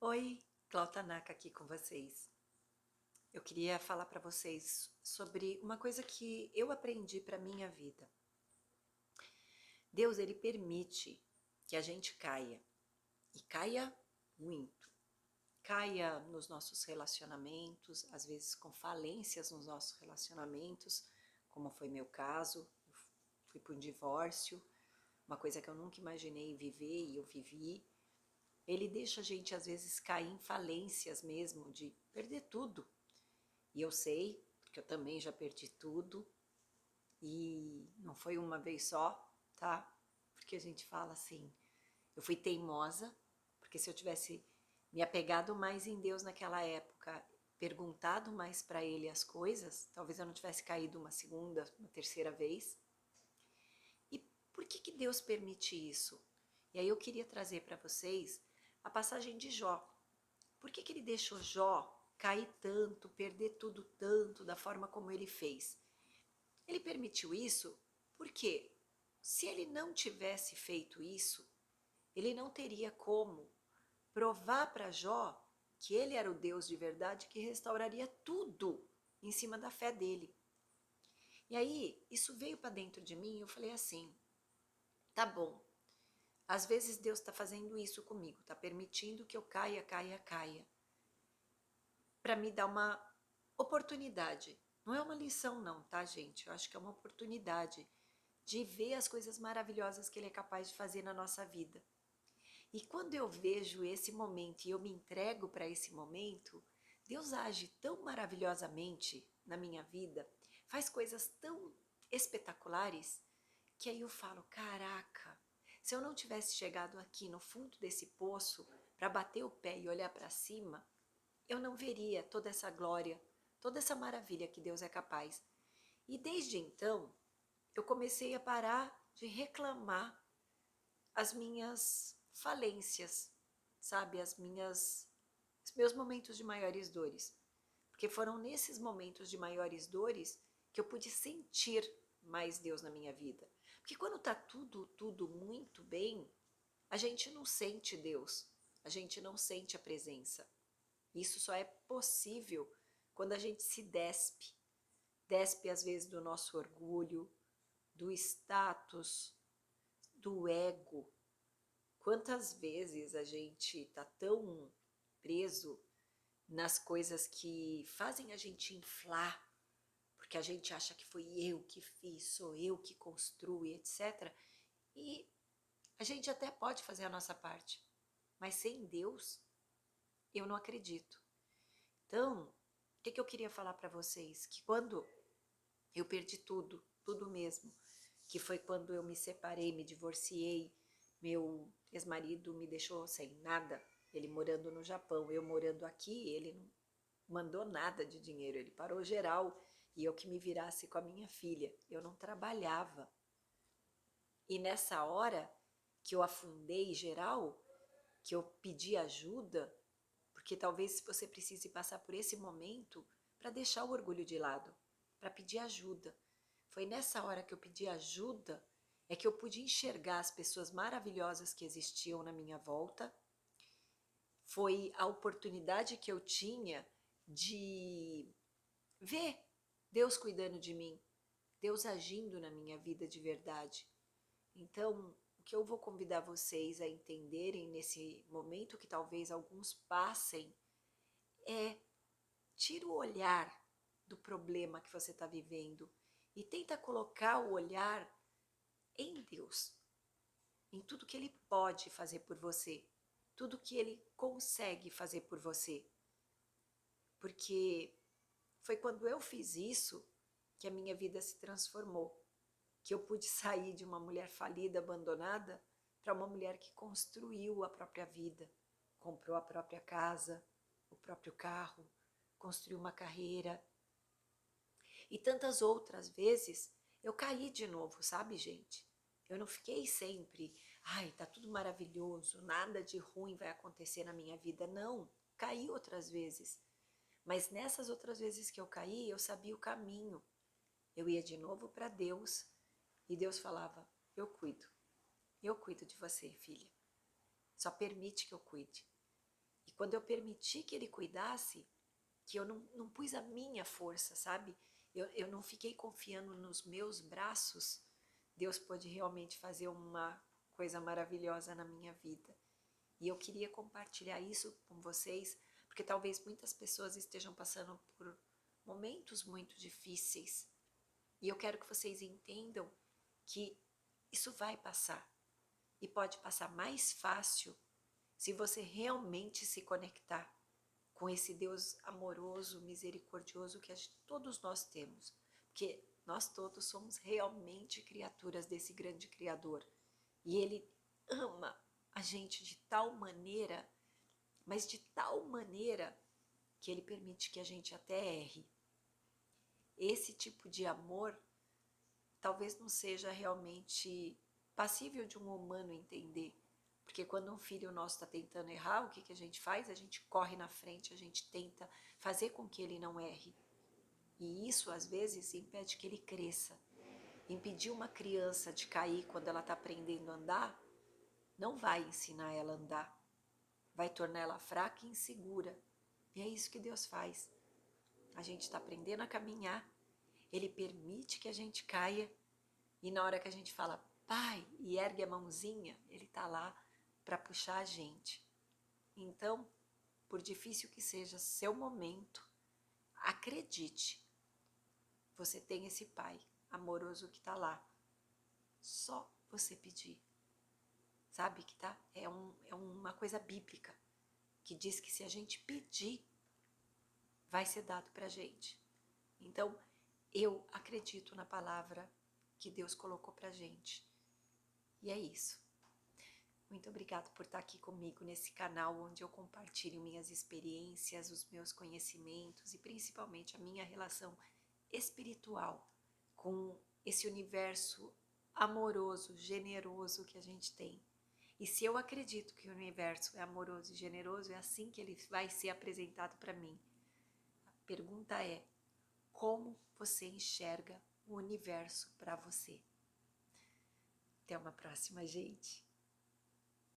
Oi, Clau Tanaka aqui com vocês. Eu queria falar para vocês sobre uma coisa que eu aprendi para minha vida. Deus, ele permite que a gente caia, e caia muito. Caia nos nossos relacionamentos, às vezes com falências nos nossos relacionamentos, como foi meu caso. Eu fui para um divórcio, uma coisa que eu nunca imaginei viver e eu vivi. Ele deixa a gente às vezes cair em falências mesmo, de perder tudo. E eu sei, porque eu também já perdi tudo, e não foi uma vez só, tá? Porque a gente fala assim, eu fui teimosa, porque se eu tivesse me apegado mais em Deus naquela época, perguntado mais para Ele as coisas, talvez eu não tivesse caído uma segunda, uma terceira vez. E por que Deus permite isso? E aí eu queria trazer para vocês a passagem de Jó. Por que ele deixou Jó cair tanto, perder tudo tanto da forma como ele fez? Ele permitiu isso porque se ele não tivesse feito isso, ele não teria como provar para Jó que ele era o Deus de verdade que restauraria tudo em cima da fé dele. E aí, isso veio para dentro de mim e eu falei assim: tá bom, às vezes Deus está fazendo isso comigo, está permitindo que eu caia, caia, caia, para me dar uma oportunidade. Não é uma lição, não, tá, gente? Eu acho que é uma oportunidade de ver as coisas maravilhosas que Ele é capaz de fazer na nossa vida. E quando eu vejo esse momento e eu me entrego para esse momento, Deus age tão maravilhosamente na minha vida, faz coisas tão espetaculares, que aí eu falo: caraca, se eu não tivesse chegado aqui no fundo desse poço para bater o pé e olhar para cima, eu não veria toda essa glória, toda essa maravilha que Deus é capaz. E desde então, eu comecei a parar de reclamar as minhas falências, sabe? Os meus momentos de maiores dores. Porque foram nesses momentos de maiores dores que eu pude sentir mais Deus na minha vida. Porque quando tá tudo muito bem, a gente não sente Deus, a gente não sente a presença. Isso só é possível quando a gente se despe. Despe às vezes do nosso orgulho, do status, do ego. Quantas vezes a gente tá tão preso nas coisas que fazem a gente inflar, porque a gente acha que foi eu que fiz, sou eu que construo, etc. E a gente até pode fazer a nossa parte, mas sem Deus, eu não acredito. Então, o que eu queria falar para vocês? Que quando eu perdi tudo, tudo mesmo, que foi quando eu me separei, me divorciei, meu ex-marido me deixou sem nada, ele morando no Japão, eu morando aqui, ele não mandou nada de dinheiro, ele parou geral e eu que me virasse com a minha filha. Eu não trabalhava. E nessa hora que eu afundei geral, que eu pedi ajuda, porque talvez você precise passar por esse momento para deixar o orgulho de lado, para pedir ajuda. Foi nessa hora que eu pedi ajuda é que eu pude enxergar as pessoas maravilhosas que existiam na minha volta. Foi a oportunidade que eu tinha de ver Deus cuidando de mim, Deus agindo na minha vida de verdade. Então, o que eu vou convidar vocês a entenderem nesse momento que talvez alguns passem é: tira o olhar do problema que você está vivendo e tenta colocar o olhar em Deus, em tudo que Ele pode fazer por você, tudo que Ele consegue fazer por você. Porque foi quando eu fiz isso que a minha vida se transformou, que eu pude sair de uma mulher falida, abandonada, para uma mulher que construiu a própria vida, comprou a própria casa, o próprio carro, construiu uma carreira. E tantas outras vezes eu caí de novo, sabe, gente? Eu não fiquei sempre, ai, tá tudo maravilhoso, nada de ruim vai acontecer na minha vida. Não, caí outras vezes. Mas nessas outras vezes que eu caí, eu sabia o caminho. Eu ia de novo para Deus e Deus falava: eu cuido de você, filha. Só permite que eu cuide. quando eu permiti que ele cuidasse, que eu não pus a minha força, sabe? Eu não fiquei confiando nos meus braços, Deus pôde realmente fazer uma coisa maravilhosa na minha vida. E eu queria compartilhar isso com vocês, porque talvez muitas pessoas estejam passando por momentos muito difíceis. E eu quero que vocês entendam que isso vai passar. E pode passar mais fácil se você realmente se conectar com esse Deus amoroso, misericordioso que todos nós temos. Porque nós todos somos realmente criaturas desse grande Criador. E Ele ama a gente de tal maneira, mas de tal maneira que Ele permite que a gente até erre. Esse tipo de amor talvez não seja realmente passível de um humano entender. Porque quando um filho nosso está tentando errar, o que a gente faz? A gente corre na frente, a gente tenta fazer com que ele não erre. E isso, às vezes, impede que ele cresça. Impedir uma criança de cair quando ela está aprendendo a andar, não vai ensinar ela a andar. Vai tornar ela fraca e insegura. E é isso que Deus faz. A gente está aprendendo a caminhar, Ele permite que a gente caia, e na hora que a gente fala, pai, e ergue a mãozinha, Ele está lá para puxar a gente. Então, por difícil que seja seu momento, acredite, você tem esse pai amoroso que está lá. Só você pedir. Sabe que tá? É uma coisa bíblica, que diz que se a gente pedir, vai ser dado pra gente. Então, eu acredito na palavra que Deus colocou pra gente. E é isso. Muito obrigada por estar aqui comigo nesse canal onde eu compartilho minhas experiências, os meus conhecimentos e principalmente a minha relação espiritual com esse universo amoroso, generoso que a gente tem. E se eu acredito que o universo é amoroso e generoso, é assim que ele vai ser apresentado para mim. A pergunta é: como você enxerga o universo para você? Até uma próxima, gente!